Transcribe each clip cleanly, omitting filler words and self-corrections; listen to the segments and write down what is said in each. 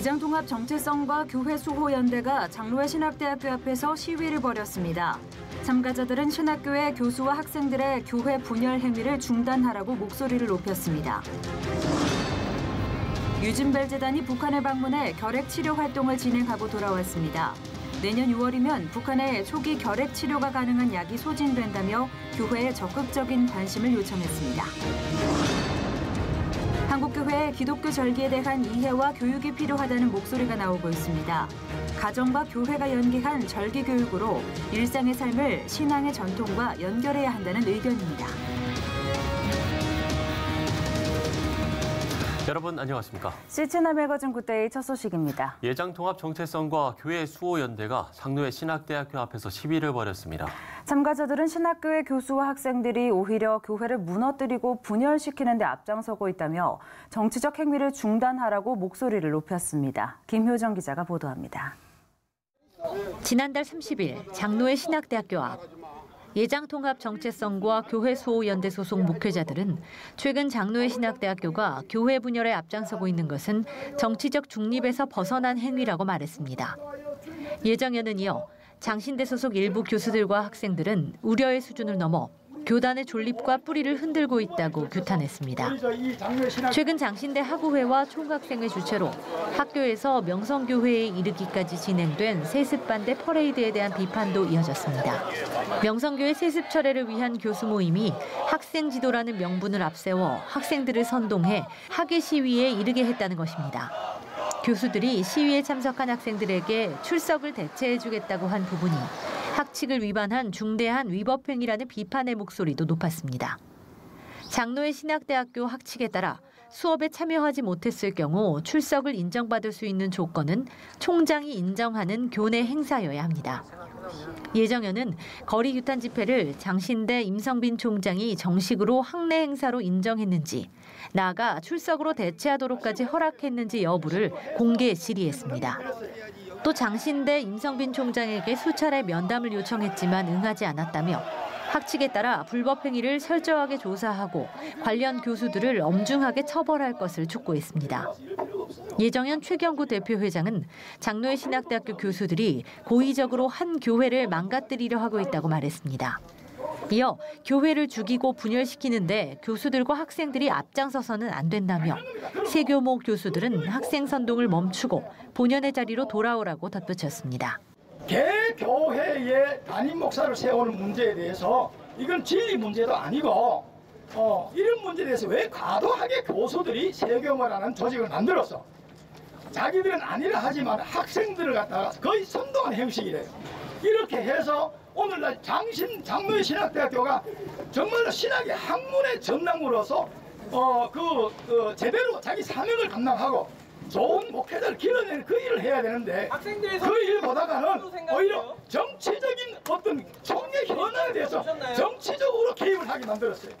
예장통합정체성과 교회수호연대가 장로회 신학대학교 앞에서 시위를 벌였습니다. 참가자들은 신학교의 교수와 학생들의 교회 분열 행위를 중단하라고 목소리를 높였습니다. 유진벨 재단이 북한을 방문해 결핵 치료 활동을 진행하고 돌아왔습니다. 내년 6월이면 북한에 초기 결핵 치료가 가능한 약이 소진된다며 교회에 적극적인 관심을 요청했습니다. 한국교회의 기독교 절기에 대한 이해와 교육이 필요하다는 목소리가 나오고 있습니다. 가정과 교회가 연계한 절기 교육으로 일상의 삶을 신앙의 전통과 연결해야 한다는 의견입니다. 여러분 안녕하십니까? 시치나 매거진 굿데이 첫 소식입니다. 예장통합정체성과 교회수호연대가 장로회 신학대학교 앞에서 시위를 벌였습니다. 참가자들은 신학교의 교수와 학생들이 오히려 교회를 무너뜨리고 분열시키는 데 앞장서고 있다며 정치적 행위를 중단하라고 목소리를 높였습니다. 김효정 기자가 보도합니다. 지난달 30일 장로회 신학대학교 앞. 예장통합정체성과 교회수호연대 소속 목회자들은 최근 장로회 신학대학교가 교회 분열에 앞장서고 있는 것은 정치적 중립에서 벗어난 행위라고 말했습니다. 예정연은 이어 장신대 소속 일부 교수들과 학생들은 우려의 수준을 넘어 교단의 존립과 뿌리를 흔들고 있다고 규탄했습니다. 최근 장신대 하구회와 총학생회 주최로 학교에서 명성교회에 이르기까지 진행된 세습반대 퍼레이드에 대한 비판도 이어졌습니다. 명성교회 세습 철회를 위한 교수 모임이 학생 지도라는 명분을 앞세워 학생들을 선동해 학예 시위에 이르게 했다는 것입니다. 교수들이 시위에 참석한 학생들에게 출석을 대체해주겠다고 한 부분이 학칙을 위반한 중대한 위법 행위라는 비판의 목소리도 높았습니다. 장로회 신학대학교 학칙에 따라 수업에 참여하지 못했을 경우 출석을 인정받을 수 있는 조건은 총장이 인정하는 교내 행사여야 합니다. 예정연은 거리 규탄 집회를 장신대 임성빈 총장이 정식으로 학내 행사로 인정했는지, 나아가 출석으로 대체하도록까지 허락했는지 여부를 공개 질의했습니다. 또 장신대 임성빈 총장에게 수차례 면담을 요청했지만 응하지 않았다며 학칙에 따라 불법 행위를 철저하게 조사하고 관련 교수들을 엄중하게 처벌할 것을 촉구했습니다. 예정연 최경구 대표회장은 장로회 신학대학교 교수들이 고의적으로 한 교회를 망가뜨리려 하고 있다고 말했습니다. 이어 교회를 죽이고 분열시키는데 교수들과 학생들이 앞장서서는 안 된다며 세교모 교수들은 학생 선동을 멈추고 본연의 자리로 돌아오라고 덧붙였습니다. 개교회의 담임 목사를 세우는 문제에 대해서 이건 진리 문제도 아니고 이런 문제에 대해서 왜 과도하게 교수들이 세교모라는 조직을 만들었어. 자기들은 아니라 하지만 학생들을 갖다가 거의 선동하는 형식이래요. 이렇게 해서 오늘날 장로회 신학대학교가 정말로 신학의 학문의 전당으로서 제대로 자기 사명을 감당하고 좋은 목회자를 길러내는 그 일을 해야 되는데 그 일보다가는 오히려 정치적인 어떤 총의 현안에 대해서 정치적으로 개입을 하게 만들었어요.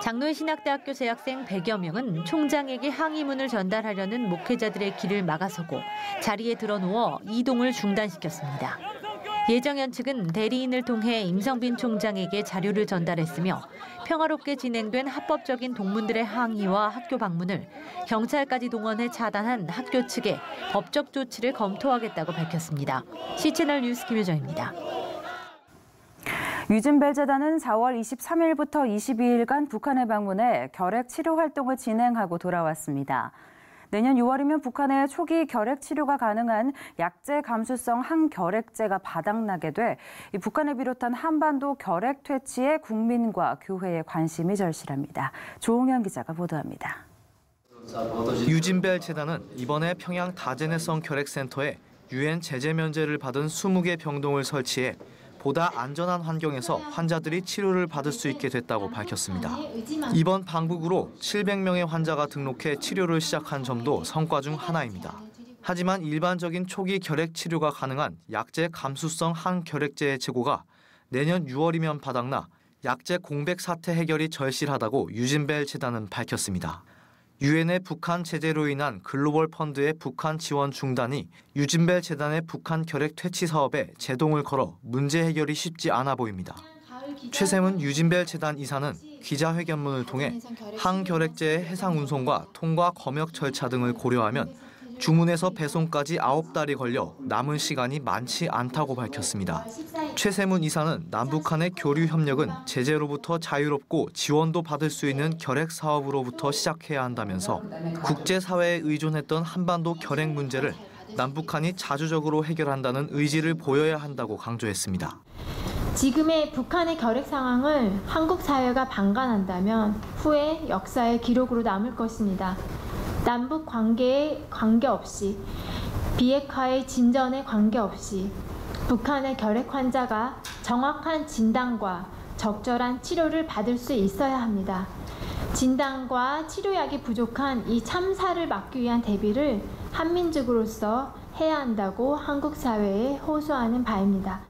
장로회 신학대학교 재학생 100여 명은 총장에게 항의문을 전달하려는 목회자들의 길을 막아서고 자리에 드러누워 이동을 중단시켰습니다. 예정연 측은 대리인을 통해 임성빈 총장에게 자료를 전달했으며 평화롭게 진행된 합법적인 동문들의 항의와 학교 방문을 경찰까지 동원해 차단한 학교 측에 법적 조치를 검토하겠다고 밝혔습니다. 시채널 뉴스 김효정입니다. 유진벨 재단은 4월 23일부터 22일간 북한을 방문해 결핵 치료 활동을 진행하고 돌아왔습니다. 내년 6월이면 북한의 초기 결핵 치료가 가능한 약제 감수성 항결핵제가 바닥나게 돼 북한을 비롯한 한반도 결핵 퇴치에 국민과 교회의 관심이 절실합니다. 조홍현 기자가 보도합니다. 유진벨 재단은 이번에 평양 다제네성 결핵센터에 유엔 제재 면제를 받은 20개 병동을 설치해 보다 안전한 환경에서 환자들이 치료를 받을 수 있게 됐다고 밝혔습니다. 이번 방북으로 700명의 환자가 등록해 치료를 시작한 점도 성과 중 하나입니다. 하지만 일반적인 초기 결핵 치료가 가능한 약제 감수성 항결핵제의 재고가 내년 6월이면 바닥나 약제 공백 사태 해결이 절실하다고 유진벨 재단은 밝혔습니다. 유엔의 북한 제재로 인한 글로벌 펀드의 북한 지원 중단이 유진벨 재단의 북한 결핵 퇴치 사업에 제동을 걸어 문제 해결이 쉽지 않아 보입니다. 최세문 유진벨 재단 이사는 기자회견문을 통해 항결핵제의 해상 운송과 통과 검역 절차 등을 고려하면 주문에서 배송까지 9달이 걸려 남은 시간이 많지 않다고 밝혔습니다. 최세문 이사는 남북한의 교류 협력은 제재로부터 자유롭고 지원도 받을 수 있는 결핵 사업으로부터 시작해야 한다면서 국제사회에 의존했던 한반도 결핵 문제를 남북한이 자주적으로 해결한다는 의지를 보여야 한다고 강조했습니다. 지금의 북한의 결핵 상황을 한국 사회가 방관한다면 후에 역사의 기록으로 남을 것입니다. 남북 관계에 관계없이, 비핵화의 진전에 관계없이 북한의 결핵 환자가 정확한 진단과 적절한 치료를 받을 수 있어야 합니다. 진단과 치료약이 부족한 이 참사를 막기 위한 대비를 한민족으로서 해야 한다고 한국 사회에 호소하는 바입니다.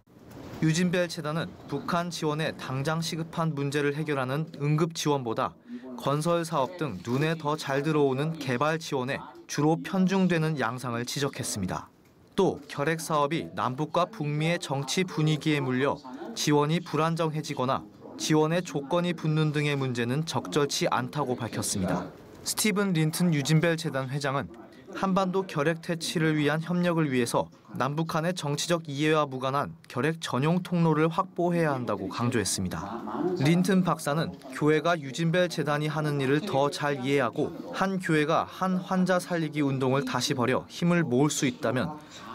유진벨 재단은 북한 지원에 당장 시급한 문제를 해결하는 응급 지원보다 건설 사업 등 눈에 더 잘 들어오는 개발 지원에 주로 편중되는 양상을 지적했습니다. 또 결핵 사업이 남북과 북미의 정치 분위기에 물려 지원이 불안정해지거나 지원의 조건이 붙는 등의 문제는 적절치 않다고 밝혔습니다. 스티븐 린튼 유진벨 재단 회장은 한반도 결핵 퇴치를 위한 협력을 위해서 남북한의 정치적 이해와 무관한 결핵 전용 통로를 확보해야 한다고 강조했습니다. 린튼 박사는 교회가 유진벨 재단이 하는 일을 더 잘 이해하고 한 교회가 한 환자 살리기 운동을 다시 벌여 힘을 모을 수 있다면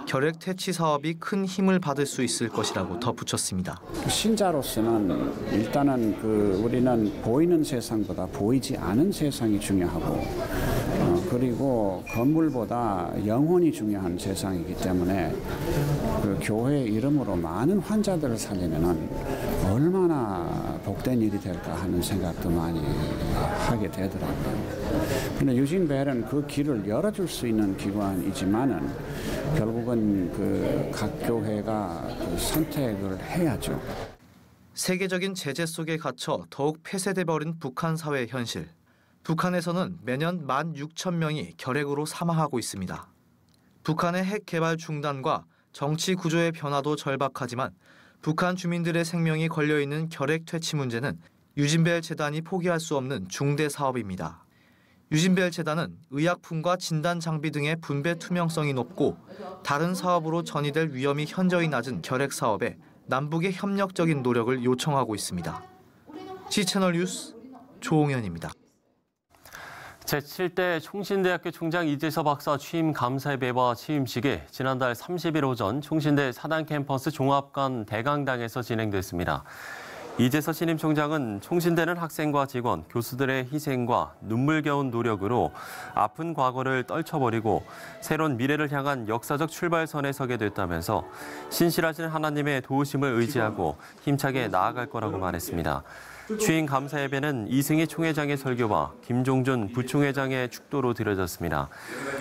결핵 퇴치 사업이 큰 힘을 받을 수 있을 것이라고 덧붙였습니다. 신자로서는 일단은 우리는 보이는 세상보다 보이지 않은 세상이 중요하고 그리고 건물보다 영혼이 중요한 세상이기 때문에 교회 이름으로 많은 환자들을 살리면은 얼마나 복된 일이 될까 하는 생각도 많이 하게 되더라고요. 근데 유진벨은 그 길을 열어줄 수 있는 기관이지만은 결국은 각 교회가 선택을 해야죠. 세계적인 제재 속에 갇혀 더욱 폐쇄돼 버린 북한 사회의 현실. 북한에서는 매년 16,000명이 결핵으로 사망하고 있습니다. 북한의 핵 개발 중단과 정치 구조의 변화도 절박하지만 북한 주민들의 생명이 걸려있는 결핵 퇴치 문제는 유진벨 재단이 포기할 수 없는 중대 사업입니다. 유진벨 재단은 의약품과 진단 장비 등의 분배 투명성이 높고 다른 사업으로 전이될 위험이 현저히 낮은 결핵 사업에 남북의 협력적인 노력을 요청하고 있습니다. G채널 뉴스 조홍현입니다. 제7대 총신대학교 총장 이재서 박사 취임 감사회와 취임식이 지난달 30일 오전 총신대 사당 캠퍼스 종합관 대강당에서 진행됐습니다. 이재서 신임 총장은 총신대는 학생과 직원, 교수들의 희생과 눈물겨운 노력으로 아픈 과거를 떨쳐버리고 새로운 미래를 향한 역사적 출발선에 서게 됐다면서 신실하신 하나님의 도우심을 의지하고 힘차게 나아갈 거라고 말했습니다. 취임 감사 예배는 이승희 총회장의 설교와 김종준 부총회장의 축도로 드려졌습니다.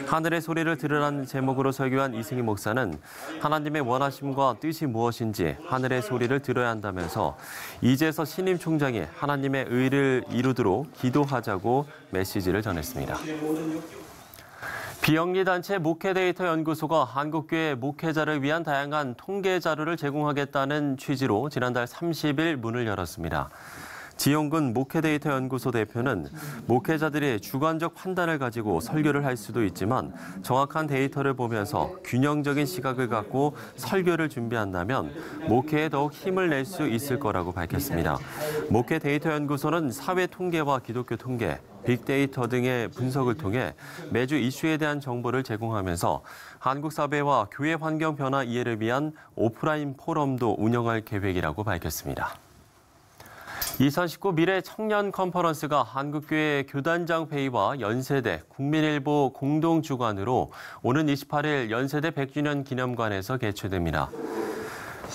하늘의 소리를 들으라는 제목으로 설교한 이승희 목사는 하나님의 원하심과 뜻이 무엇인지 하늘의 소리를 들어야 한다면서 이재서 신임 총장이 하나님의 의를 이루도록 기도하자고 메시지를 전했습니다. 비영리단체 목회데이터 연구소가 한국교회 목회자를 위한 다양한 통계 자료를 제공하겠다는 취지로 지난달 30일 문을 열었습니다. 지용근 목회데이터 연구소 대표는 목회자들이 주관적 판단을 가지고 설교를 할 수도 있지만 정확한 데이터를 보면서 균형적인 시각을 갖고 설교를 준비한다면 목회에 더욱 힘을 낼 수 있을 거라고 밝혔습니다. 목회데이터 연구소는 사회 통계와 기독교 통계, 빅데이터 등의 분석을 통해 매주 이슈에 대한 정보를 제공하면서 한국 사회와 교회 환경 변화 이해를 위한 오프라인 포럼도 운영할 계획이라고 밝혔습니다. 2019 미래 청년 컨퍼런스가 한국교회 교단장 회의와 연세대, 국민일보 공동 주관으로 오는 28일 연세대 100주년 기념관에서 개최됩니다.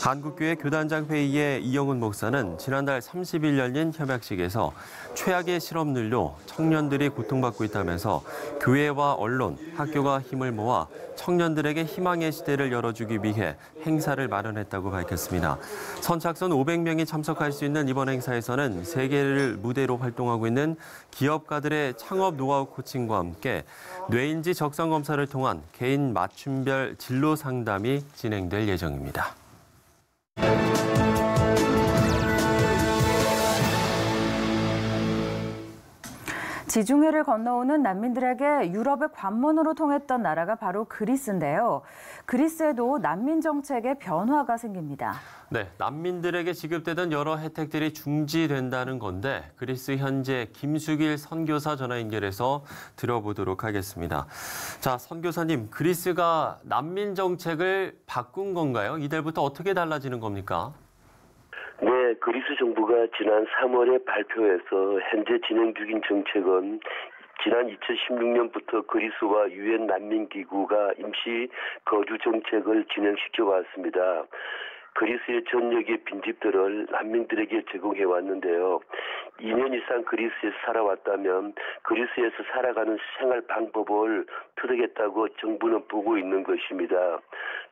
한국교회 교단장 회의의 이영훈 목사는 지난달 30일 열린 협약식에서 최악의 실업률로 청년들이 고통받고 있다면서 교회와 언론, 학교가 힘을 모아 청년들에게 희망의 시대를 열어주기 위해 행사를 마련했다고 밝혔습니다. 선착순 500명이 참석할 수 있는 이번 행사에서는 세계를 무대로 활동하고 있는 기업가들의 창업 노하우 코칭과 함께 뇌인지 적성 검사를 통한 개인 맞춤별 진로 상담이 진행될 예정입니다. 지중해를 건너오는 난민들에게 유럽의 관문으로 통했던 나라가 바로 그리스인데요. 그리스에도 난민 정책에 변화가 생깁니다. 네, 난민들에게 지급되던 여러 혜택들이 중지된다는 건데 그리스 현재 김수길 선교사 전화 연결해서 들어보도록 하겠습니다. 자, 선교사님, 그리스가 난민 정책을 바꾼 건가요? 이달부터 어떻게 달라지는 겁니까? 네, 그리스 정부가 지난 3월에 발표해서 현재 진행 중인 정책은 지난 2016년부터 그리스와 유엔 난민기구가 임시 거주 정책을 진행시켜 왔습니다. 그리스의 전역의 빈집들을 난민들에게 제공해 왔는데요. 2년 이상 그리스에서 살아왔다면 그리스에서 살아가는 생활 방법을 터득했다고 정부는 보고 있는 것입니다.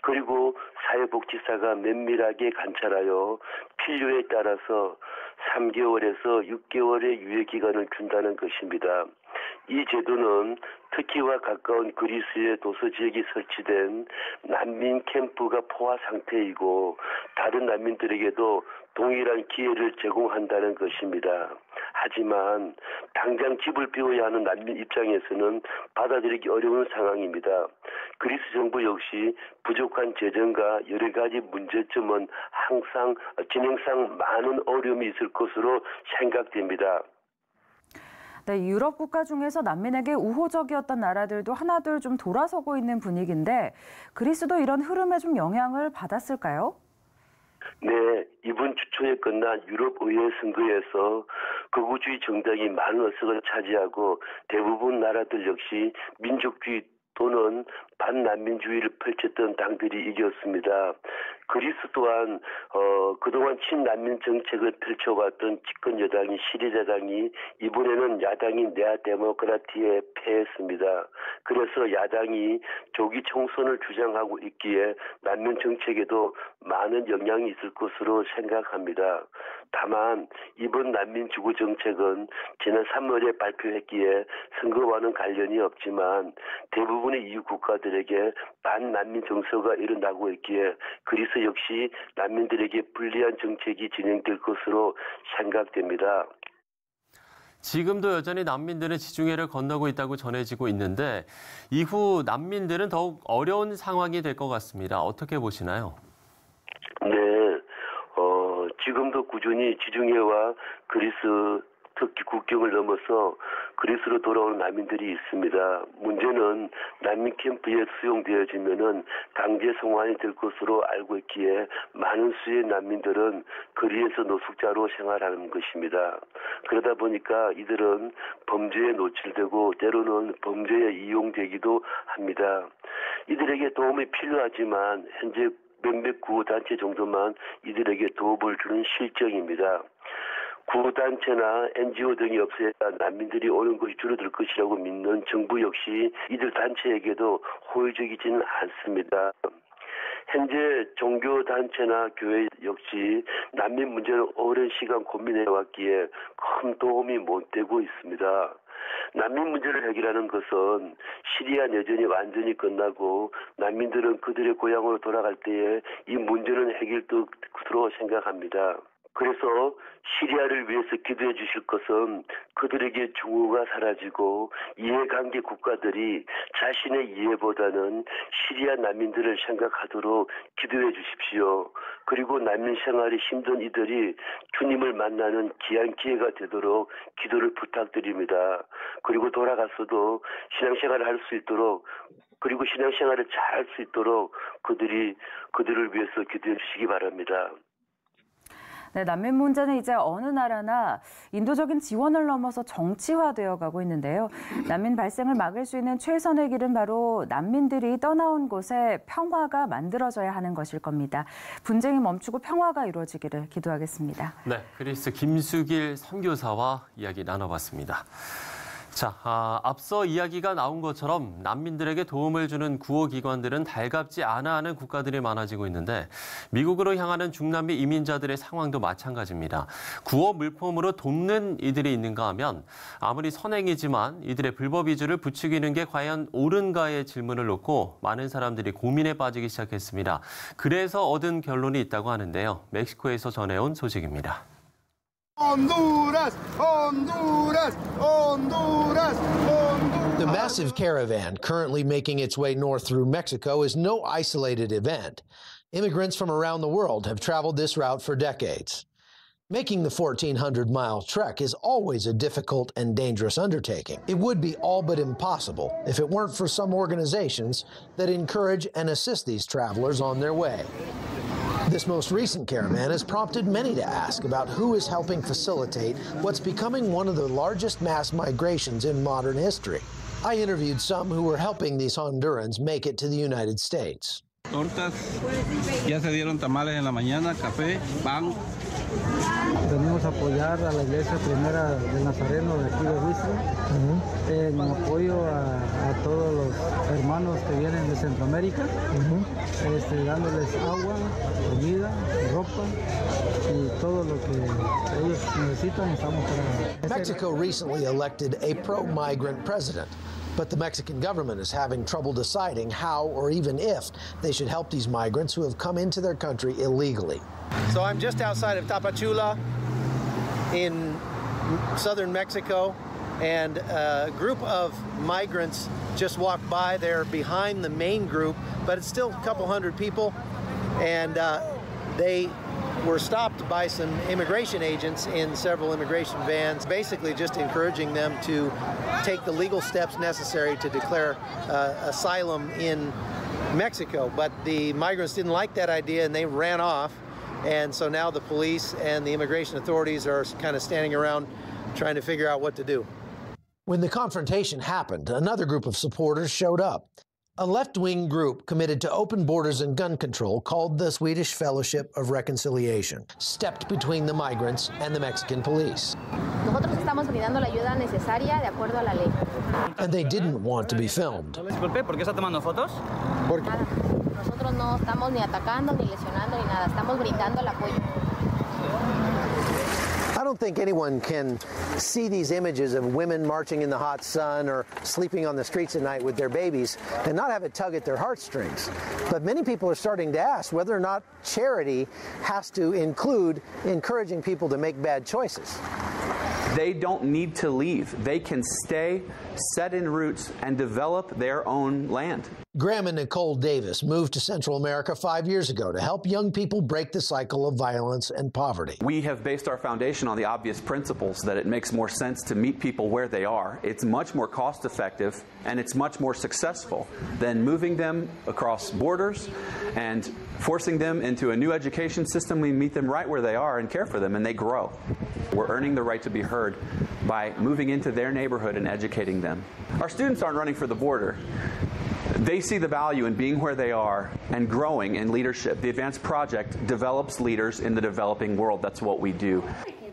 그리고 사회복지사가 면밀하게 관찰하여 필요에 따라서 3개월에서 6개월의 유예기간을 준다는 것입니다. 이 제도는 터키와 가까운 그리스의 도서지역에 설치된 난민 캠프가 포화 상태이고 다른 난민들에게도 동일한 기회를 제공한다는 것입니다. 하지만 당장 집을 비워야 하는 난민 입장에서는 받아들이기 어려운 상황입니다. 그리스 정부 역시 부족한 재정과 여러 가지 문제점은 항상 진행상 많은 어려움이 있을 것으로 생각됩니다. 네, 유럽 국가 중에서 난민에게 우호적이었던 나라들도 하나둘 좀 돌아서고 있는 분위기인데 그리스도 이런 흐름에 좀 영향을 받았을까요? 네, 이번 주 초에 끝난 유럽의회 선거에서 극우주의 정당이 많은 의석을 차지하고 대부분 나라들 역시 민족주의 또는 반난민주의를 펼쳤던 당들이 이겼습니다. 그리스 또한 그동안 친난민 정책을 펼쳐왔던 집권 여당인 시리자당이 이번에는 야당인 네아데모크라티에 패했습니다. 그래서 야당이 조기 총선을 주장하고 있기에 난민 정책에도 많은 영향이 있을 것으로 생각합니다. 다만 이번 난민 주거 정책은 지난 3월에 발표했기에 선거와는 관련이 없지만 대부분의 EU 국가들에게 반난민 정서가 일어나고 있기에 그리스 역시 난민들에게 불리한 정책이 진행될 것으로 생각됩니다. 지금도 여전히 난민들은 지중해를 건너고 있다고 전해지고 있는데 이후 난민들은 더욱 어려운 상황이 될 것 같습니다. 어떻게 보시나요? 네, 지금도 꾸준히 지중해와 그리스 특히 국경을 넘어서 그리스로 돌아오는 난민들이 있습니다. 문제는 난민 캠프에 수용되어지면은 강제 송환이 될 것으로 알고 있기에 많은 수의 난민들은 거리에서 노숙자로 생활하는 것입니다. 그러다 보니까 이들은 범죄에 노출되고 때로는 범죄에 이용되기도 합니다. 이들에게 도움이 필요하지만 현재 몇몇 구호단체 정도만 이들에게 도움을 주는 실정입니다. 구호단체나 NGO 등이 없어야 난민들이 오는 것이 줄어들 것이라고 믿는 정부 역시 이들 단체에게도 호의적이지는 않습니다. 현재 종교단체나 교회 역시 난민 문제를 오랜 시간 고민해왔기에 큰 도움이 못 되고 있습니다. 난민 문제를 해결하는 것은 시리아 내전이 완전히 끝나고 난민들은 그들의 고향으로 돌아갈 때에 이 문제는 해결될 것으로 생각합니다. 그래서 시리아를 위해서 기도해 주실 것은 그들에게 증오가 사라지고 이해관계 국가들이 자신의 이해보다는 시리아 난민들을 생각하도록 기도해 주십시오. 그리고 난민 생활이 힘든 이들이 주님을 만나는 귀한 기회가 되도록 기도를 부탁드립니다. 그리고 돌아가서도 신앙생활을 할 수 있도록 그리고 신앙생활을 잘 할 수 있도록 그들을 위해서 기도해 주시기 바랍니다. 네, 난민 문제는 이제 어느 나라나 인도적인 지원을 넘어서 정치화되어 가고 있는데요. 난민 발생을 막을 수 있는 최선의 길은 바로 난민들이 떠나온 곳에 평화가 만들어져야 하는 것일 겁니다. 분쟁이 멈추고 평화가 이루어지기를 기도하겠습니다. 네, 그리스 김수길 선교사와 이야기 나눠봤습니다. 자, 앞서 이야기가 나온 것처럼 난민들에게 도움을 주는 구호기관들은 달갑지 않아 하는 국가들이 많아지고 있는데 미국으로 향하는 중남미 이민자들의 상황도 마찬가지입니다. 구호 물품으로 돕는 이들이 있는가 하면 아무리 선행이지만 이들의 불법 이주를 부추기는 게 과연 옳은가의 질문을 놓고 많은 사람들이 고민에 빠지기 시작했습니다. 그래서 얻은 결론이 있다고 하는데요. 멕시코에서 전해온 소식입니다. Honduras, Honduras, Honduras, Honduras. The massive caravan currently making its way north through Mexico is no isolated event. Immigrants from around the world have traveled this route for decades. Making the 1,400-mile trek is always a difficult and dangerous undertaking. It would be all but impossible if it weren't for some organizations that encourage and assist these travelers on their way. This most recent caravan has prompted many to ask about who is helping facilitate what's becoming one of the largest mass migrations in modern history. I interviewed some who were helping these Hondurans make it to the United States. Tortas, ya se dieron tamales en la mañana, café, pan. Venimos a apoyar a la iglesia primera del Nazareno de aquí de Huistla, en apoyo a todos los hermanos que vienen de Centroamérica, dándoles agua, comida, ropa y todo lo que ellos necesitan. Estamos para... Mexico recently elected a pro-migrant president, but the Mexican government is having trouble deciding how or even if they should help these migrants who have come into their country illegally. So I'm just outside of Tapachula in southern Mexico, and a group of migrants just walked by. They're behind the main group, but it's still a couple hundred people, and they were stopped by some immigration agents in several immigration vans, basically just encouraging them to take the legal steps necessary to declare asylum in Mexico. But the migrants didn't like that idea and they ran off. And so now the police and the immigration authorities are kind of standing around trying to figure out what to do. When the confrontation happened, another group of supporters showed up. A left-wing group committed to open borders and gun control called the Swedish Fellowship of Reconciliation stepped between the migrants and the Mexican police. Nosotros estamos brindando la ayuda necesaria de acuerdo a la ley. And they didn't want to be filmed. Disculpe, ¿por qué está tomando fotos? Nada. Nosotros no estamos ni atacando, ni lesionando, ni nada. Estamos brindando el apoyo. I don't think anyone can see these images of women marching in the hot sun or sleeping on the streets at night with their babies and not have it tug at their heartstrings. But many people are starting to ask whether or not charity has to include encouraging people to make bad choices. They don't need to leave. They can stay, set in roots, and develop their own land. Graham and Nicole Davis moved to Central America 5 years ago to help young people break the cycle of violence and poverty. We have based our foundation on the obvious principles that it makes more sense to meet people where they are. It's much more cost effective and it's much more successful than moving them across borders and forcing them into a new education system. We meet them right where they are and care for them, and they grow. We're earning the right to be heard by moving into their neighborhood and educating them. Our students aren't running for the border. They see the value in being where they are and growing in leadership. The Advanced Project develops leaders in the developing world. That's what we do.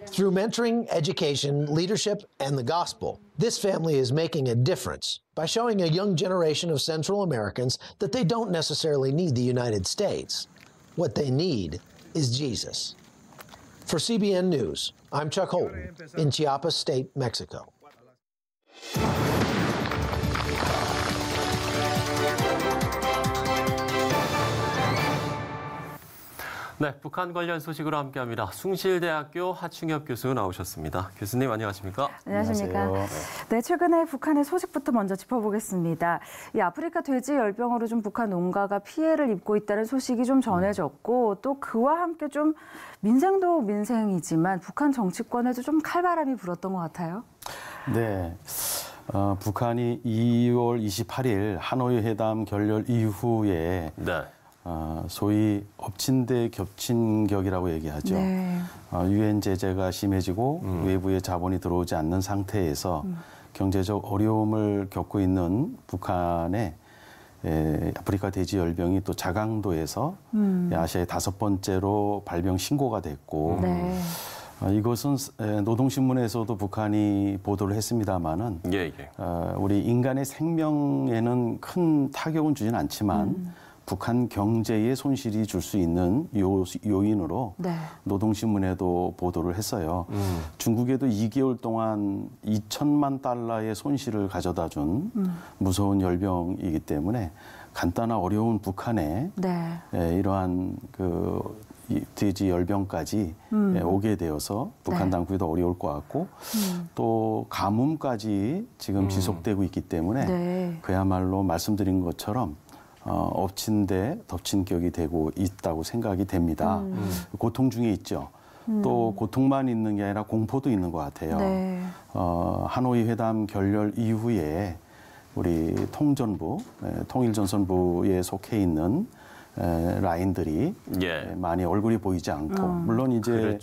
Through mentoring, education, leadership, and the gospel, this family is making a difference by showing a young generation of Central Americans that they don't necessarily need the United States. What they need is Jesus. For CBN News, I'm Chuck Holton in Chiapas State, Mexico. 네, 북한 관련 소식으로 함께합니다. 숭실대학교 하충엽 교수 나오셨습니다. 교수님 안녕하십니까? 안녕하십니까? 안녕하세요. 네, 최근에 북한의 소식부터 먼저 짚어보겠습니다. 이 아프리카 돼지 열병으로 좀 북한 농가가 피해를 입고 있다는 소식이 좀 전해졌고 또 그와 함께 좀 민생도 민생이지만 북한 정치권에도 좀 칼바람이 불었던 것 같아요. 네. 북한이 2월 28일 하노이 회담 결렬 이후에 소위 엎친 데 겹친 격이라고 얘기하죠. 네. 유엔 제재가 심해지고 외부의 자본이 들어오지 않는 상태에서 경제적 어려움을 겪고 있는 북한의 아프리카 돼지 열병이 또 자강도에서 아시아의 5번째로 발병 신고가 됐고 네. 이것은 노동신문에서도 북한이 보도를 했습니다마는 우리 인간의 생명에는 큰 타격은 주진 않지만 북한 경제에 손실이 줄 수 있는 요인으로 노동신문에도 보도를 했어요. 중국에도 2개월 동안 2천만 달러의 손실을 가져다 준 무서운 열병이기 때문에 간단한 어려운 북한에 이러한 그 돼지 열병까지 오게 되어서 북한 당국도 어려울 것 같고 또 가뭄까지 지금 지속되고 있기 때문에 그야말로 말씀드린 것처럼 엎친 데 덮친 격이 되고 있다고 생각이 됩니다. 고통 중에 있죠. 또 고통만 있는 게 아니라 공포도 있는 것 같아요. 하노이 회담 결렬 이후에 우리 통전부, 통일전선부에 속해 있는 라인들이 많이 얼굴이 보이지 않고 물론 이제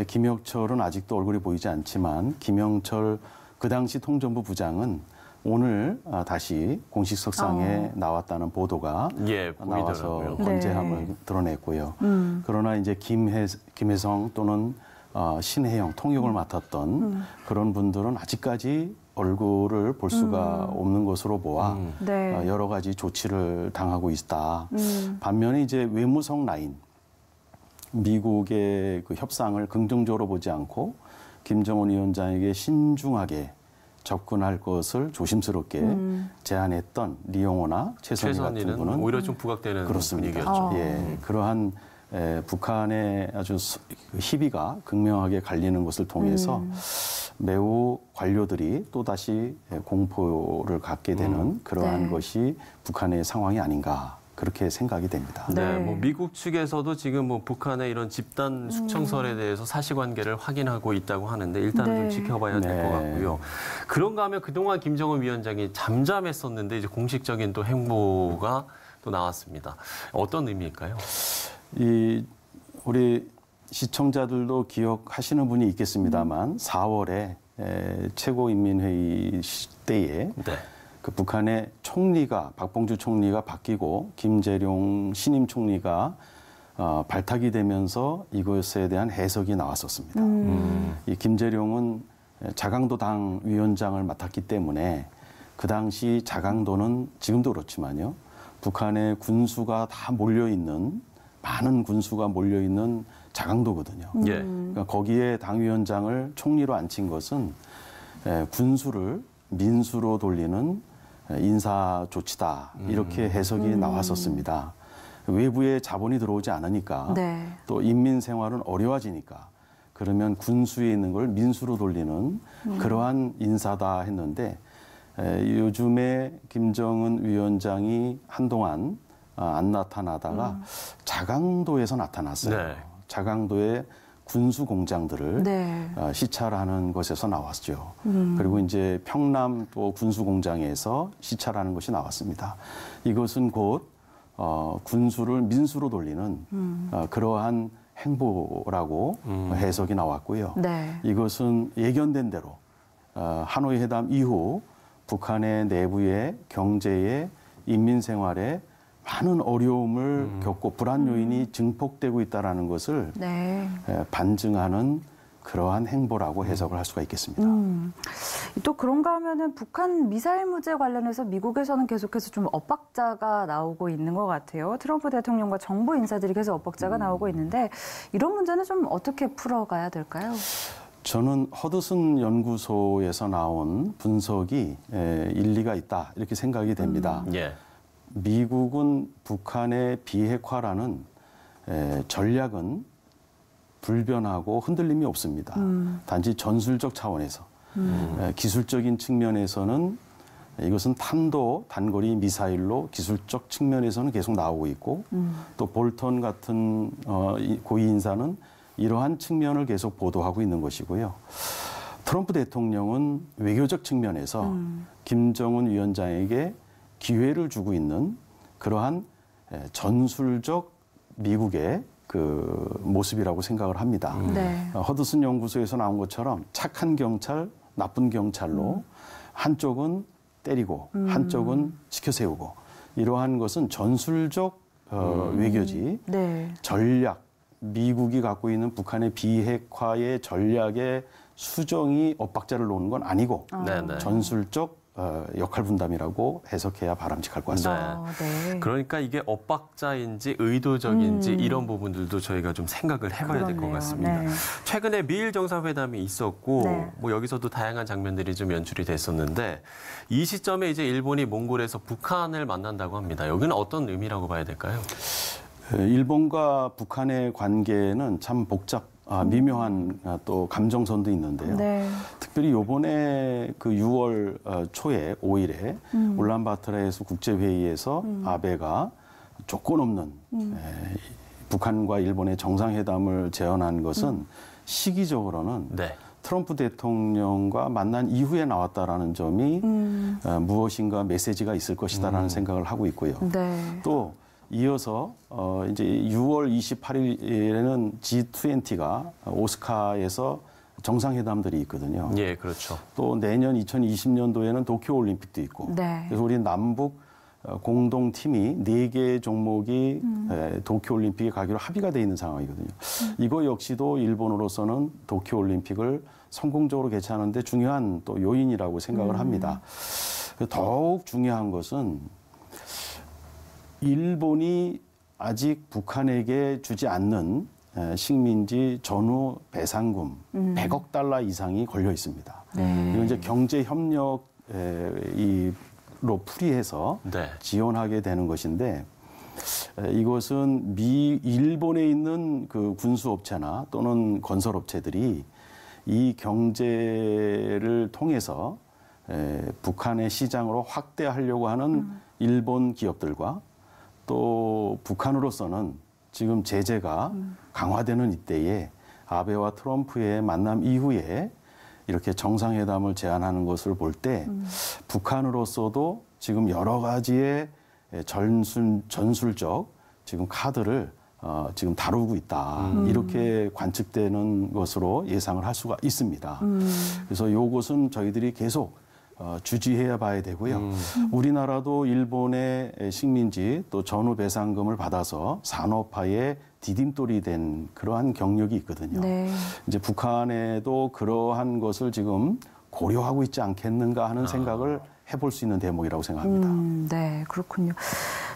김혁철은 아직도 얼굴이 보이지 않지만 김영철 그 당시 통전부 부장은 오늘 다시 공식 석상에 나왔다는 보도가 나와서 건재함을 드러냈고요. 그러나 이제 김혜성 또는 신혜영 통역을 맡았던 그런 분들은 아직까지 얼굴을 볼 수가 없는 것으로 보아 여러 가지 조치를 당하고 있다. 반면에 이제 외무성 라인, 미국의 그 협상을 긍정적으로 보지 않고 김정은 위원장에게 신중하게 접근할 것을 조심스럽게 제안했던 리용호나 최선희 같은 분은 오히려 좀 부각되는 그렇습니다. 분위기였죠. 예, 그러한 북한의 아주 희비가 극명하게 갈리는 것을 통해서 매우 관료들이 또다시 공포를 갖게 되는 그러한 것이 북한의 상황이 아닌가 그렇게 생각이 됩니다. 네, 뭐 미국 측에서도 지금 뭐 북한의 이런 집단 숙청설에 대해서 사실관계를 확인하고 있다고 하는데 일단은 좀 지켜봐야 될 것 같고요. 그런가 하면 그동안 김정은 위원장이 잠잠했었는데 이제 공식적인 또 행보가 또 나왔습니다. 어떤 의미일까요? 우리 시청자들도 기억하시는 분이 있겠습니다만 4월에 최고인민회의 때에 그 북한의 총리가 박봉주 총리가 바뀌고 김재룡 신임 총리가 발탁이 되면서 이것에 대한 해석이 나왔었습니다. 이 김재룡은 자강도 당 위원장을 맡았기 때문에 그 당시 자강도는 지금도 그렇지만요. 북한의 군수가 다 몰려있는 많은 군수가 몰려있는 자강도거든요. 그러니까 거기에 당위원장을 총리로 앉힌 것은 군수를 민수로 돌리는 인사 조치다 이렇게 해석이 나왔었습니다. 외부에 자본이 들어오지 않으니까 또 인민 생활은 어려워지니까 그러면 군수에 있는 걸 민수로 돌리는 그러한 인사다 했는데 요즘에 김정은 위원장이 한동안 안 나타나다가 자강도에서 나타났어요. 자강도의 군수 공장들을 시찰하는 것에서 나왔죠. 그리고 이제 평남 또 군수 공장에서 시찰하는 것이 나왔습니다. 이것은 곧 군수를 민수로 돌리는 그러한 행보라고 해석이 나왔고요. 이것은 예견된 대로 하노이 회담 이후 북한의 내부의 경제에 인민 생활에 많은 어려움을 겪고 불안 요인이 증폭되고 있다는 것을 반증하는 그러한 행보라고 해석을 할 수가 있겠습니다. 또 그런가 하면은 북한 미사일 문제 관련해서 미국에서는 계속해서 좀 엇박자가 나오고 있는 것 같아요. 트럼프 대통령과 정부 인사들이 계속 엇박자가 나오고 있는데 이런 문제는 좀 어떻게 풀어가야 될까요? 저는 허드슨 연구소에서 나온 분석이 일리가 있다 이렇게 생각이 됩니다. 미국은 북한의 비핵화라는 전략은 불변하고 흔들림이 없습니다. 단지 전술적 차원에서 기술적인 측면에서는 이것은 탄도 단거리 미사일로 기술적 측면에서는 계속 나오고 있고 또 볼턴 같은 고위 인사는 이러한 측면을 계속 보도하고 있는 것이고요. 트럼프 대통령은 외교적 측면에서 김정은 위원장에게 기회를 주고 있는 그러한 전술적 미국의 그 모습이라고 생각을 합니다. 허드슨 연구소에서 나온 것처럼 착한 경찰, 나쁜 경찰로 한쪽은 때리고 한쪽은 지켜 세우고 이러한 것은 전술적 외교지 전략, 미국이 갖고 있는 북한의 비핵화의 전략의 수정이 엇박자를 놓는 건 아니고 전술적 역할 분담이라고 해석해야 바람직할 것 같습니다. 그러니까 이게 엇박자인지 의도적인지 이런 부분들도 저희가 좀 생각을 해봐야 될 것 같습니다. 최근에 미일 정상회담이 있었고 뭐 여기서도 다양한 장면들이 좀 연출이 됐었는데 이 시점에 이제 일본이 몽골에서 북한을 만난다고 합니다. 여기는 어떤 의미라고 봐야 될까요? 일본과 북한의 관계는 참 미묘한 또 감정선도 있는데요. 네. 특별히 요번에 그 6월 초에 5일에 울란바토르에서 국제회의에서 아베가 조건 없는 북한과 일본의 정상회담을 제안한 것은 시기적으로는 트럼프 대통령과 만난 이후에 나왔다라는 점이 무엇인가 메시지가 있을 것이다라는 생각을 하고 있고요. 네. 또 이어서 이제 6월 28일에는 G20가 오스카에서 정상회담들이 있거든요. 예, 그렇죠. 또 내년 2020년도에는 도쿄올림픽도 있고. 네. 그래서 우리 남북 공동팀이 4개의 종목이 도쿄올림픽에 가기로 합의가 돼 있는 상황이거든요. 이거 역시도 일본으로서는 도쿄올림픽을 성공적으로 개최하는데 중요한 또 요인이라고 생각을 합니다. 더욱 중요한 것은 일본이 아직 북한에게 주지 않는 식민지 전후 배상금 100억 달러 이상이 걸려 있습니다. 이건 이제 경제 협력으로 풀이해서 지원하게 되는 것인데 이것은 일본에 있는 그 군수업체나 또는 건설업체들이 이 경제를 통해서 북한의 시장으로 확대하려고 하는 일본 기업들과 또 북한으로서는 지금 제재가 강화되는 이때에 아베와 트럼프의 만남 이후에 이렇게 정상회담을 제안하는 것을 볼 때 북한으로서도 지금 여러 가지의 전술적 지금 카드를 지금 다루고 있다. 이렇게 관측되는 것으로 예상을 할 수가 있습니다. 그래서 이것은 저희들이 계속 주지해 봐야 되고요. 우리나라도 일본의 식민지 또 전후 배상금을 받아서 산업화에 디딤돌이 된 그러한 경력이 있거든요. 네. 이제 북한에도 그러한 것을 지금 고려하고 있지 않겠는가 하는 생각을 해볼 수 있는 대목이라고 생각합니다. 네, 그렇군요.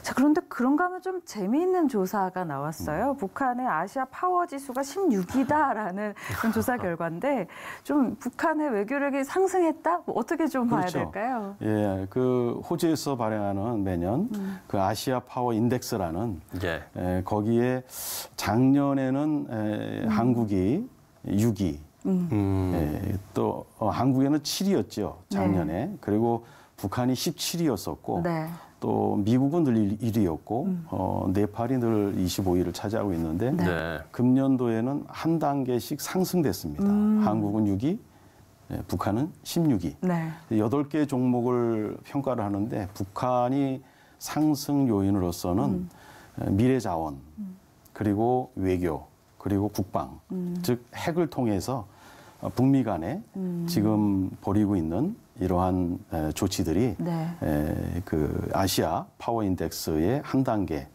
자, 그런데 그런가 하면 좀 재미있는 조사가 나왔어요. 북한의 아시아 파워 지수가 16이다라는 그런 조사 결과인데 좀 북한의 외교력이 상승했다? 뭐 어떻게 좀 봐야 될까요? 예, 그 호주에서 발행하는 매년 그 아시아 파워 인덱스라는 거기에 작년에는 한국이 6위, 또 한국에는 7위였죠, 작년에. 그리고 북한이 17위였었고 또 미국은 늘 1위였고 네팔이 늘 25위를 차지하고 있는데 금년도에는 한 단계씩 상승됐습니다. 한국은 6위, 북한은 16위. 8개 종목을 평가를 하는데 북한이 상승 요인으로서는 미래자원, 그리고 외교, 그리고 국방, 즉 핵을 통해서 북미 간에 지금 벌이고 있는 이러한 조치들이 그 아시아 파워 인덱스의 한 단계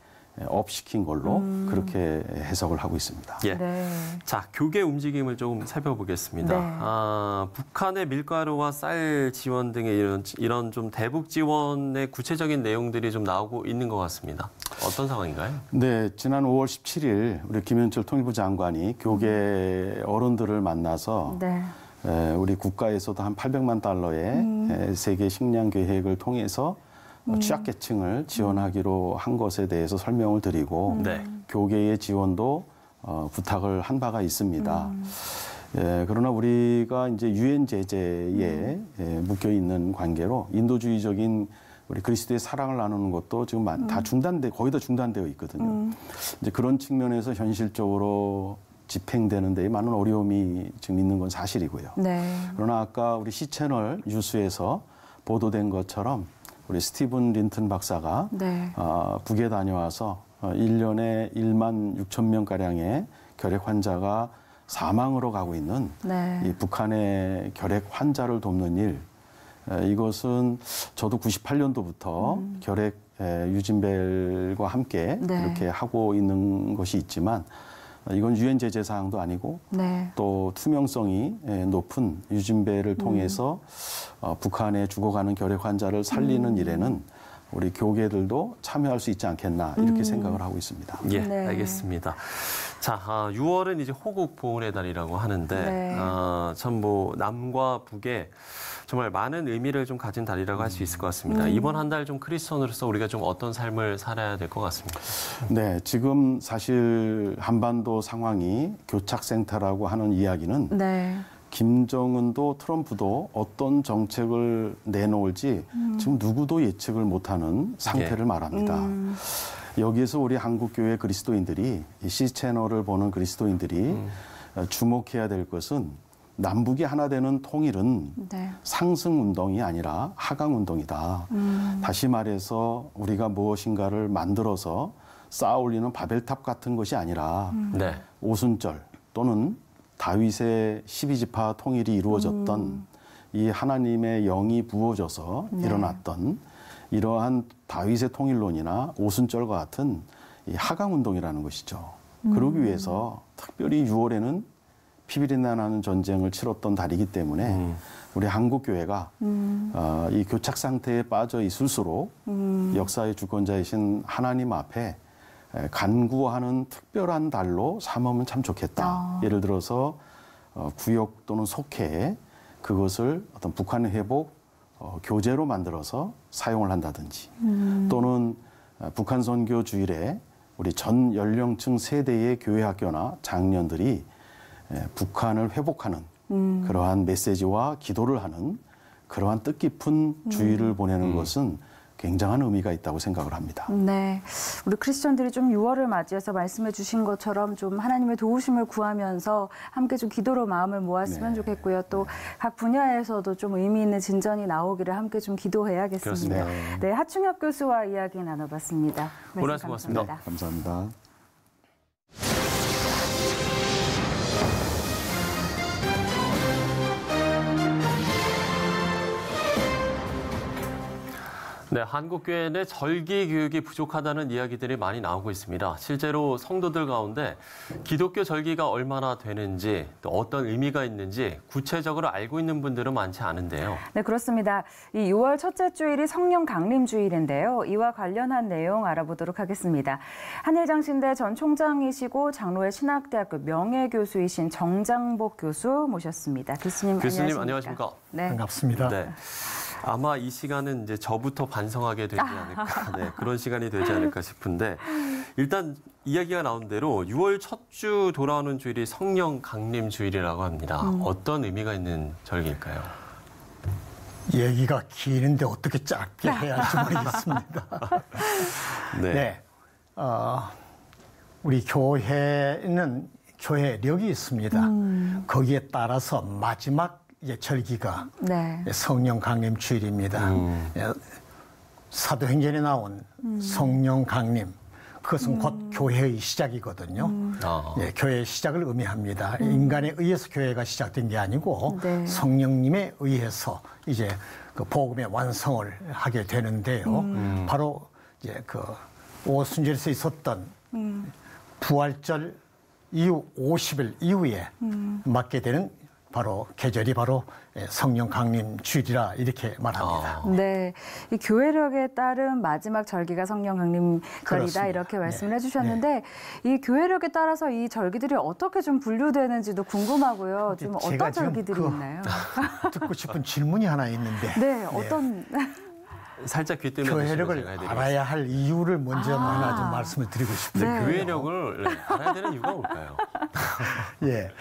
업시킨 걸로 그렇게 해석을 하고 있습니다. 예. 자, 교계 움직임을 조금 살펴보겠습니다. 북한의 밀가루와 쌀 지원 등의 이런 좀 대북 지원의 구체적인 내용들이 좀 나오고 있는 것 같습니다. 어떤 상황인가요? 네, 지난 5월 17일 우리 김현철 통일부 장관이 교계 어른들을 만나서 우리 국가에서도 한 800만 달러의 세계 식량 계획을 통해서 취약계층을 지원하기로 한 것에 대해서 설명을 드리고 교계의 지원도 부탁을 한 바가 있습니다. 그러나 우리가 이제 유엔 제재에 묶여 있는 관계로 인도주의적인 우리 그리스도의 사랑을 나누는 것도 지금 다 거의 다 중단되어 있거든요. 이제 그런 측면에서 현실적으로 집행되는 데 많은 어려움이 지금 있는 건 사실이고요. 그러나 아까 우리 C채널 뉴스에서 보도된 것처럼 우리 스티븐 린튼 박사가 북에 다녀와서 1년에 1만 6천 명가량의 결핵 환자가 사망으로 가고 있는 이 북한의 결핵 환자를 돕는 일, 이것은 저도 98년도부터 결핵 유진벨과 함께 이렇게 하고 있는 것이 있지만 이건 유엔 제재 사항도 아니고 또 투명성이 높은 유진벨을 통해서 북한에 죽어가는 결핵 환자를 살리는 일에는 우리 교계들도 참여할 수 있지 않겠나 이렇게 생각을 하고 있습니다. 예, 네. 알겠습니다. 자, 6월은 이제 호국 보훈의 달이라고 하는데 네. 참 뭐 남과 북에 정말 많은 의미를 좀 가진 달이라고 할 수 있을 것 같습니다. 이번 한 달 좀 크리스천으로서 우리가 좀 어떤 삶을 살아야 될 것 같습니다. 네, 지금 사실 한반도 상황이 교착생태라고 하는 이야기는 네. 김정은도 트럼프도 어떤 정책을 내놓을지 지금 누구도 예측을 못하는 상태를 말합니다. 여기에서 우리 한국교회 그리스도인들이 이 C채널을 보는 그리스도인들이 주목해야 될 것은 남북이 하나 되는 통일은 네. 상승운동이 아니라 하강운동이다. 다시 말해서 우리가 무엇인가를 만들어서 쌓아 올리는 바벨탑 같은 것이 아니라 네. 오순절 또는 다윗의 12지파 통일이 이루어졌던 이 하나님의 영이 부어져서 네. 일어났던 이러한 다윗의 통일론이나 오순절과 같은 이 하강운동이라는 것이죠. 그러기 위해서 특별히 6월에는 피비린내 나는 전쟁을 치렀던 달이기 때문에 우리 한국교회가 이 교착 상태에 빠져 있을수록 역사의 주권자이신 하나님 앞에 간구하는 특별한 달로 삼으면 참 좋겠다. 예를 들어서 구역 또는 속해 그것을 어떤 북한 회복 교재로 만들어서 사용을 한다든지 또는 북한 선교 주일에 우리 전 연령층 세대의 교회 학교나 장년들이 북한을 회복하는 그러한 메시지와 기도를 하는 그러한 뜻깊은 주일을 보내는 것은 굉장한 의미가 있다고 생각을 합니다. 네, 우리 크리스천들이 좀 6월을 맞이해서 말씀해 주신 것처럼 좀 하나님의 도우심을 구하면서 함께 좀 기도로 마음을 모았으면 네. 좋겠고요. 또 각 분야에서도 좀 의미 있는 진전이 나오기를 함께 좀 기도해야겠습니다. 그렇습니다. 네, 하충엽 교수와 이야기 나눠봤습니다. 오늘 수고하셨습니다. 감사합니다. 네, 한국교회 내 절기 교육이 부족하다는 이야기들이 많이 나오고 있습니다. 실제로 성도들 가운데 기독교 절기가 얼마나 되는지 또 어떤 의미가 있는지 구체적으로 알고 있는 분들은 많지 않은데요. 네, 그렇습니다. 이 6월 첫째 주일이 성령 강림 주일인데요. 이와 관련한 내용 알아보도록 하겠습니다. 한일장신대 전 총장이시고 장로회 신학대학교 명예교수이신 정장복 교수 모셨습니다. 교수님 안녕하십니까? 네. 반갑습니다. 네. 아마 이 시간은 이제 저부터 반성하게 되지 않을까, 네, 그런 시간이 되지 않을까 싶은데 일단 이야기가 나온 대로 6월 첫 주 돌아오는 주일이 성령 강림 주일이라고 합니다. 어떤 의미가 있는 절기일까요? 얘기가 기는데 어떻게 짧게 해야 할지 모르겠습니다. 네. 네, 우리 교회는 교회력이 있습니다. 거기에 따라서 마지막 절기가 네. 성령 강림 주일입니다. 사도행전에 나온 성령 강림, 그것은 곧 교회의 시작이거든요. 네, 교회의 시작을 의미합니다. 인간에 의해서 교회가 시작된 게 아니고 네. 성령님에 의해서 이제 그 복음의 완성을 하게 되는데요. 바로 이제 그 오순절에서 있었던 부활절 이후 50일 이후에 맞게 되는 바로 계절이 바로 성령 강림 주일이라 이렇게 말합니다. 네, 이 교회력에 따른 마지막 절기가 성령 강림 절이다 그렇습니다. 이렇게 말씀을 네. 해주셨는데 이 교회력에 따라서 이 절기들이 어떻게 좀 분류되는지도 궁금하고요. 좀 어떤 절기들이 있나요? 듣고 싶은 질문이 하나 있는데. 네, 어떤 살짝 귀 때문에 교회력을 알아야 할 이유를 먼저 하나 좀 말씀을 드리고 싶습니다. 네. 교회력을 알아야 되는 이유가 뭘까요? 예,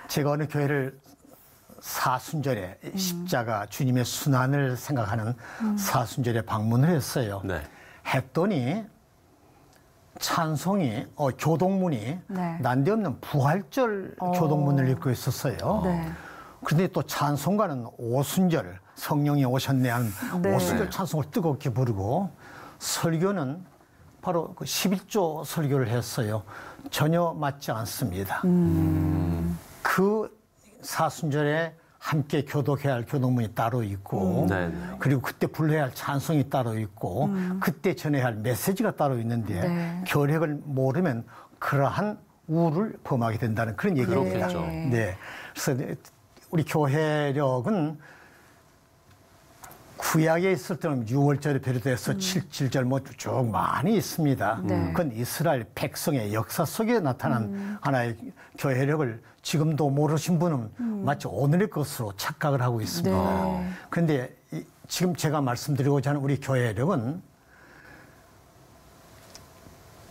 제가 어느 교회를 사순절에 십자가 주님의 순환을 생각하는 사순절에 방문을 했어요. 네. 했더니 찬송이 교동문이 네. 난데없는 부활절 교동문을 읽고 있었어요. 네. 그런데 또 찬송가는 오순절 성령이 오셨네 하는 네. 오순절 찬송을 뜨겁게 부르고 설교는 바로 그 11조 설교를 했어요. 전혀 맞지 않습니다. 그 사순절에 함께 교독해야 할 교동문이 따로 있고 그리고 그때 불러야 할 찬송이 따로 있고 그때 전해야 할 메시지가 따로 있는데 네. 교력을 모르면 그러한 우를 범하게 된다는 그런 얘기입니다. 네. 그래서 우리 교회력은 구약에 있을 때는 6월절에 비롯해서 7절 뭐 쭉 많이 있습니다. 그건 이스라엘 백성의 역사 속에 나타난 하나의 교회력을 지금도 모르신 분은 마치 오늘의 것으로 착각을 하고 있습니다. 그런데 지금 제가 말씀드리고자 하는 우리 교회력은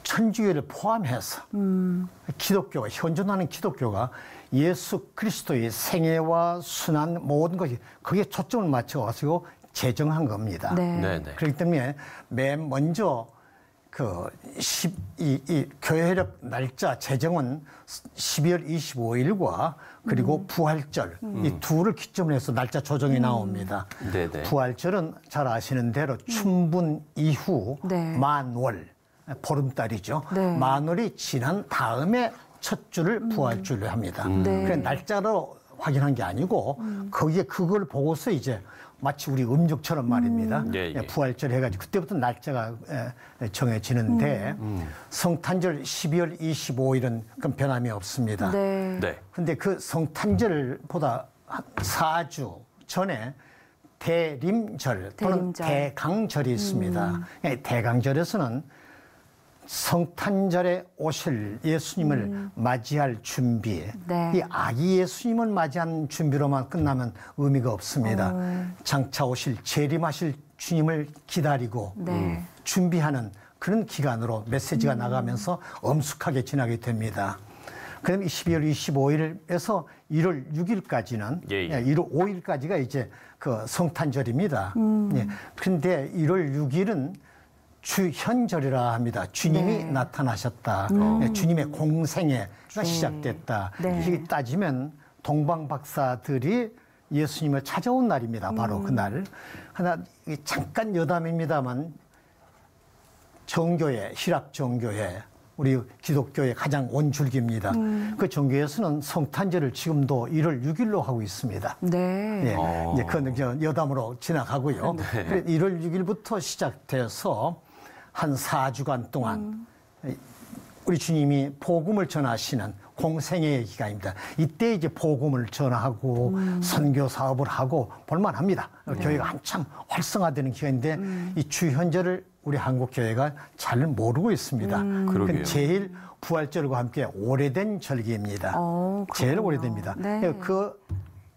천주교를 포함해서 기독교가 현존하는 기독교가 예수 그리스도의 생애와 순환 모든 것이 거기에 초점을 맞춰가지고 제정한 겁니다. 그렇기 때문에 맨 먼저 이 교회력 날짜 제정은 12월 25일과 그리고 부활절 이 둘을 기점으로 해서 날짜 조정이 나옵니다. 부활절은 잘 아시는 대로 춘분 이후 만월 보름달이죠. 만월이 지난 다음에 첫 주를 부활주를 합니다. 그래 날짜로 확인한 게 아니고 거기에 그걸 보고서 이제 마치 우리 음력처럼 말입니다. 부활절 해가지고 그때부터 날짜가 정해지는데 성탄절 12월 25일은 그건 변함이 없습니다. 근데 그 성탄절보다 한 4주 전에 대림절 또는 대강절이 있습니다. 대강절에서는 성탄절에 오실 예수님을 맞이할 준비, 이 아기 예수님을 맞이한 준비로만 끝나면 의미가 없습니다. 장차 오실 재림하실 주님을 기다리고 준비하는 그런 기간으로 메시지가 나가면서 엄숙하게 지나게 됩니다. 그럼 12월 25일에서 1월 6일까지는 1월 5일까지가 이제 그 성탄절입니다. 그런데 1월 6일은 주현절이라 합니다. 주님이 나타나셨다. 주님의 공생애가 시작됐다. 이렇게 따지면 동방박사들이 예수님을 찾아온 날입니다. 바로 그날. 하나 잠깐 여담입니다만 정교회, 신학 정교회, 우리 기독교의 가장 원줄기입니다. 그 정교회에서는 성탄절을 지금도 1월 6일로 하고 있습니다. 이제 그건 여담으로 지나가고요. 1월 6일부터 시작돼서 한 4주간 동안 우리 주님이 복음을 전하시는 공생애의 기간입니다. 이때 이제 복음을 전하고 선교 사업을 하고 볼만합니다. 교회가 한참 활성화되는 기간인데 이 주현절을 우리 한국 교회가 잘 모르고 있습니다. 제일 부활절과 함께 오래된 절기입니다. 제일 오래됩니다. 그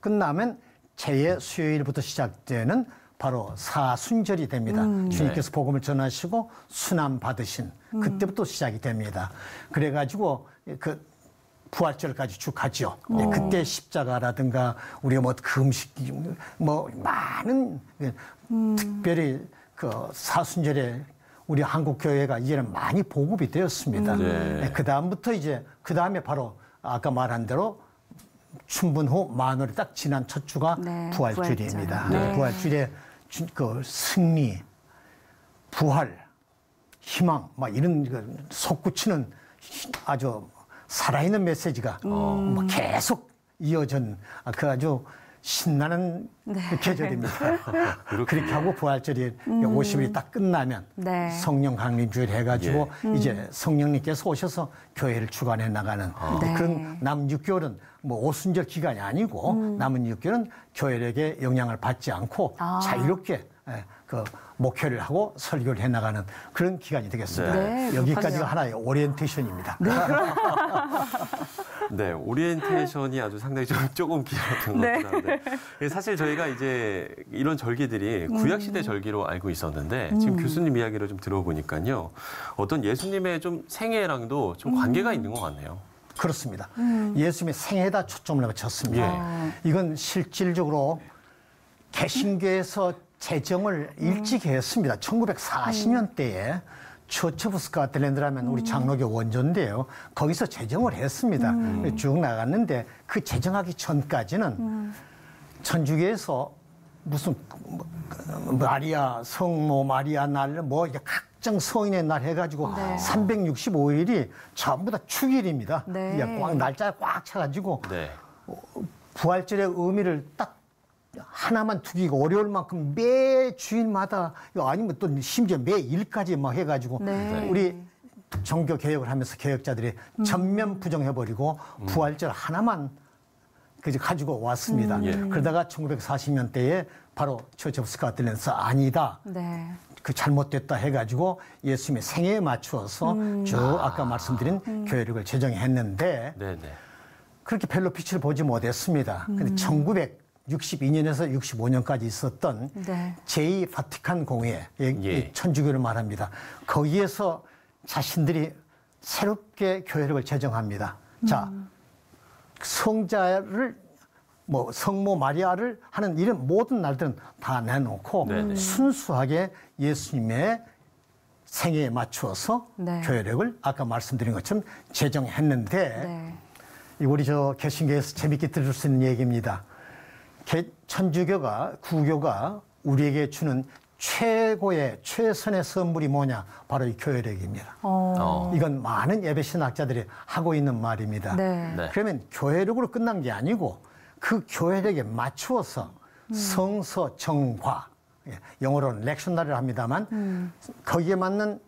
끝나면 제 수요일부터 시작되는 바로 사순절이 됩니다. 주님께서 복음을 전하시고 순환 받으신 그때부터 시작이 됩니다. 그래가지고 그 부활절까지 쭉 가죠. 그때 십자가라든가 우리가 뭐 금식 뭐 많은 특별히 그 사순절에 우리 한국 교회가 이제는 많이 보급이 되었습니다. 그 다음부터 이제 그 다음에 바로 아까 말한 대로 춘분 후 만월이 딱 지난 첫 주가 부활주일입니다. 부활주일에 그 승리, 부활, 희망, 막 이런 솟구치는 아주 살아있는 메시지가 계속 이어진 그 아주 신나는 계절입니다. 그렇게 하고 부활절이 50일이 딱 끝나면 성령 강림주일 해가지고 이제 성령님께서 오셔서 교회를 주관해 나가는 그런 남 6개월은 뭐 오순절 기간이 아니고 남은 6개월은 교회에게 영향을 받지 않고 자유롭게 그 목회를 하고 설교를 해나가는 그런 기간이 되겠습니다. 여기까지가 하나의 오리엔테이션입니다. 오리엔테이션이 아주 상당히 조금 길었던 것 같긴 한데 사실 저희가 이제 이런 절기들이 구약시대 절기로 알고 있었는데 지금 교수님 이야기를 좀 들어보니까요. 어떤 예수님의 좀 생애랑도 좀 관계가 있는 것 같네요. 그렇습니다. 예수님의 생애에다 초점을 맞췄습니다. 이건 실질적으로 개신교에서 제정을 일찍 했습니다. 1940년대에 처처브스카틀랜드라면 우리 장로교 원조인데요. 거기서 제정을 했습니다. 쭉 나갔는데 그 제정하기 전까지는 천주교에서 무슨 마리아 성모 마리아 날 뭐 각종 성인의 날 해가지고 365일이 전부 다 축일입니다. 꽉 날짜가 꽉 차가지고 부활절의 의미를 딱 하나만 두기가 어려울 만큼 매 주일마다 아니면 또 심지어 매 일까지 막 해가지고 우리 종교 개혁을 하면서 개혁자들이 전면 부정해버리고 부활절 하나만 가지고 왔습니다. 그러다가 1940년대에 바로 처치 오브 스코틀랜드에서 아니다. 네. 그 잘못됐다 해가지고 예수님의 생애에 맞추어서 쭉 아까 말씀드린 교회력을 제정했는데 그렇게 별로 빛을 보지 못했습니다. 근데 1962년에서 65년까지 있었던 제2 바티칸 공회, 천주교를 말합니다. 거기에서 자신들이 새롭게 교회력을 제정합니다. 자, 성자를 성모 마리아를 하는 이런 모든 날들은 다 내놓고 순수하게 예수님의 생애에 맞추어서 교회력을 아까 말씀드린 것처럼 제정했는데 우리 개신교에서 재밌게 들을 수 있는 얘기입니다. 천주교가 구교가 우리에게 주는 최선의 선물이 뭐냐? 바로 이 교회력입니다. 이건 많은 예배 신학자들이 하고 있는 말입니다. 그러면 교회력으로 끝난 게 아니고 그 교회력에 맞추어서 성서 정과, 영어로는 렉셔너리를 합니다만 거기에 맞는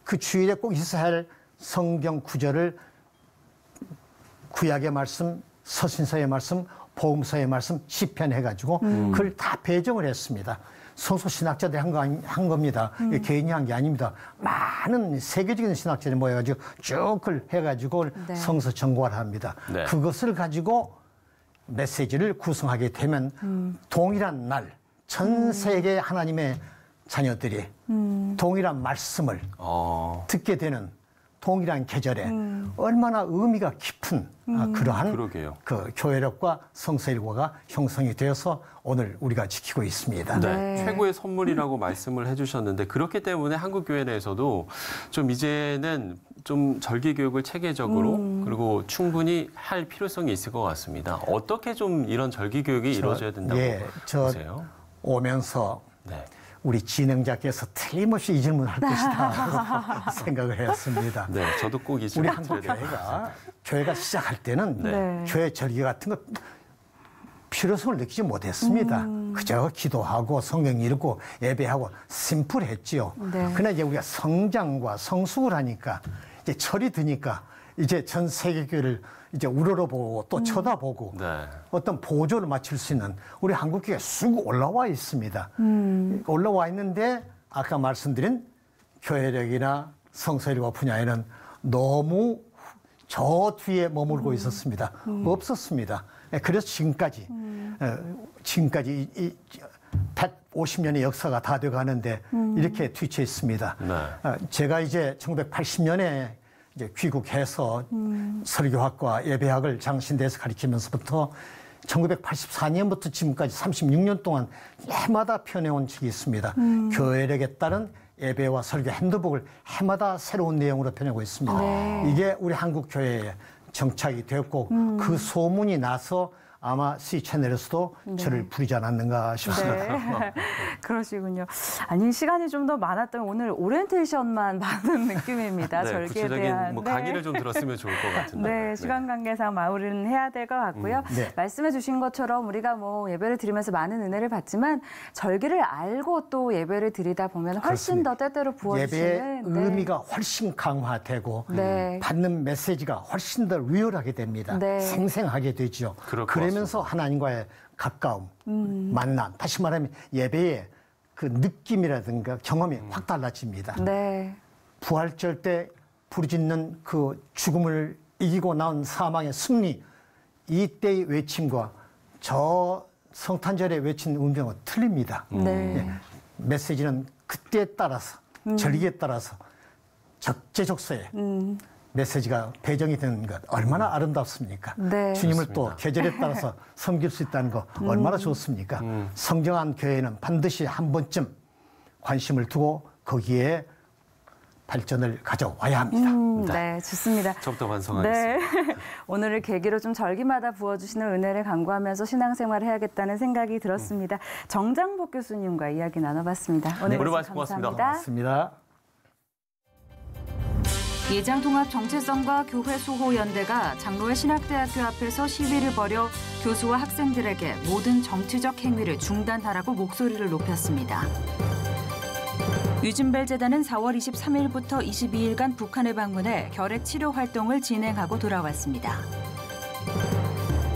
그 주일에 꼭 있어야 할 성경 구절을 구약의 말씀, 서신서의 말씀, 복음서의 말씀, 시편 해가지고 그걸 다 배정을 했습니다. 성소신학자들이 한 겁니다. 개인이 한 게 아닙니다. 많은 세계적인 신학자들이 모여가지고 쭉 그걸 해가지고 성서 정과를 합니다. 그것을 가지고 메시지를 구성하게 되면 동일한 날, 전 세계 하나님의 자녀들이 동일한 말씀을 듣게 되는 동일한 계절에 얼마나 의미가 깊은 그러한 그 교회력과 성서일과가 형성이 되어서 오늘 우리가 지키고 있습니다. 최고의 선물이라고 말씀을 해주셨는데 그렇기 때문에 한국 교회 내에서도 좀 이제는 좀 절기 교육을 체계적으로 그리고 충분히 할 필요성이 있을 것 같습니다. 어떻게 좀 이런 절기 교육이 이루어져야 된다고 보세요? 오면서 우리 진행자께서 틀림없이 이 질문을 할 것이다 생각을 했습니다. 저도 꼭 이 질문을 우리 한국 교회가 시작할 때는 교회 절기 같은 거 필요성을 느끼지 못했습니다. 그저 기도하고 성경 읽고 예배하고 심플했지요. 그러나 이제 우리가 성장과 성숙을 하니까 이제 철이 드니까 이제 전 세계 교회를 이제 우러러보고 또 쳐다보고 어떤 보조를 맞출 수 있는 우리 한국 교회가 쑥 올라와 있습니다. 올라와 있는데 아까 말씀드린 교회력이나 성서일과 분야에는 너무 저 뒤에 머물고 있었습니다. 없었습니다. 그래서 지금까지 이 150년의 역사가 다 돼가는데 이렇게 뒤처 있습니다. 제가 이제 1980년에 이제 귀국해서 설교학과 예배학을 장신대에서 가르치면서부터 1984년부터 지금까지 36년 동안 해마다 펴내온 책이 있습니다. 교회력에 따른 예배와 설교 핸드북을 해마다 새로운 내용으로 펴내고 있습니다. 이게 우리 한국 교회에 정착이 되었고 그 소문이 나서 아마 C 채널에서도 저를 부르지 않았는가 싶습니다. 그러시군요. 아니 시간이 좀 더 많았던 오늘 오리엔테이션만 받은 느낌입니다. 절기에 대한 강의를 좀 들었으면 좋을 것 같은데. 시간 관계상 마무리는 해야 될 것 같고요. 말씀해 주신 것처럼 우리가 예배를 드리면서 많은 은혜를 받지만 절기를 알고 또 예배를 드리다 보면 훨씬 더 때때로 부어주시는 예배의 의미가 훨씬 강화되고 받는 메시지가 훨씬 더 리얼하게 됩니다. 생생하게 되죠. 그러면서 하나님과의 가까움, 만남, 다시 말하면 예배의 그 느낌이라든가 경험이 확 달라집니다. 부활절 때 부르짖는 그 죽음을 이기고 나온 사망의 승리, 이때의 외침과 저 성탄절에 외친 음성은 틀립니다. 메시지는 그때에 따라서, 절기에 따라서 적재적소에 메시지가 배정이 되는 것 얼마나 아름답습니까? 주님을 그렇습니다. 또 계절에 따라서 섬길 수 있다는 거 얼마나 좋습니까? 성정한 교회는 반드시 한 번쯤 관심을 두고 거기에 발전을 가져와야 합니다. 좋습니다. 좀더 반성하겠습니다. 오늘을 계기로 좀 절기마다 부어주시는 은혜를 간구하면서 신앙생활을 해야겠다는 생각이 들었습니다. 정장복 교수님과 이야기 나눠봤습니다. 오늘 말씀 감사합니다. 고맙습니다. 예장통합정체성과 교회 수호연대가 장로회 신학대학교 앞에서 시위를 벌여 교수와 학생들에게 모든 정치적 행위를 중단하라고 목소리를 높였습니다. 유진벨 재단은 4월 23일부터 22일간 북한을 방문해 결핵 치료 활동을 진행하고 돌아왔습니다.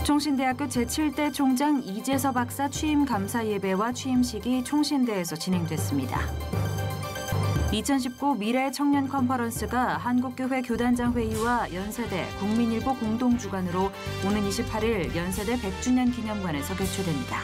총신대학교 제7대 총장 이재서 박사 취임 감사 예배와 취임식이 총신대에서 진행됐습니다. 2019 미래 청년 컨퍼런스가 한국교회 교단장 회의와 연세대 국민일보 공동 주관으로 오는 28일 연세대 100주년 기념관에서 개최됩니다.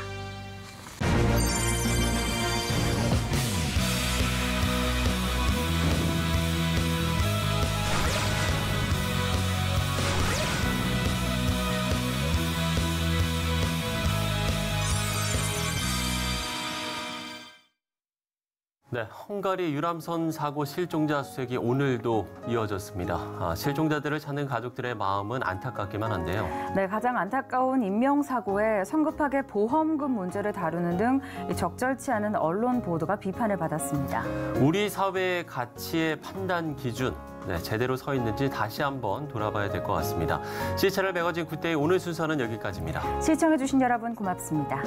네, 헝가리 유람선 사고 실종자 수색이 오늘도 이어졌습니다. 실종자들을 찾는 가족들의 마음은 안타깝기만 한데요. 네, 가장 안타까운 인명사고에 성급하게 보험금 문제를 다루는 등 적절치 않은 언론 보도가 비판을 받았습니다. 우리 사회의 가치의 판단 기준, 제대로 서 있는지 다시 한번 돌아봐야 될 것 같습니다. 시채널 매거진 굿데이 오늘 순서는 여기까지입니다. 시청해주신 여러분 고맙습니다.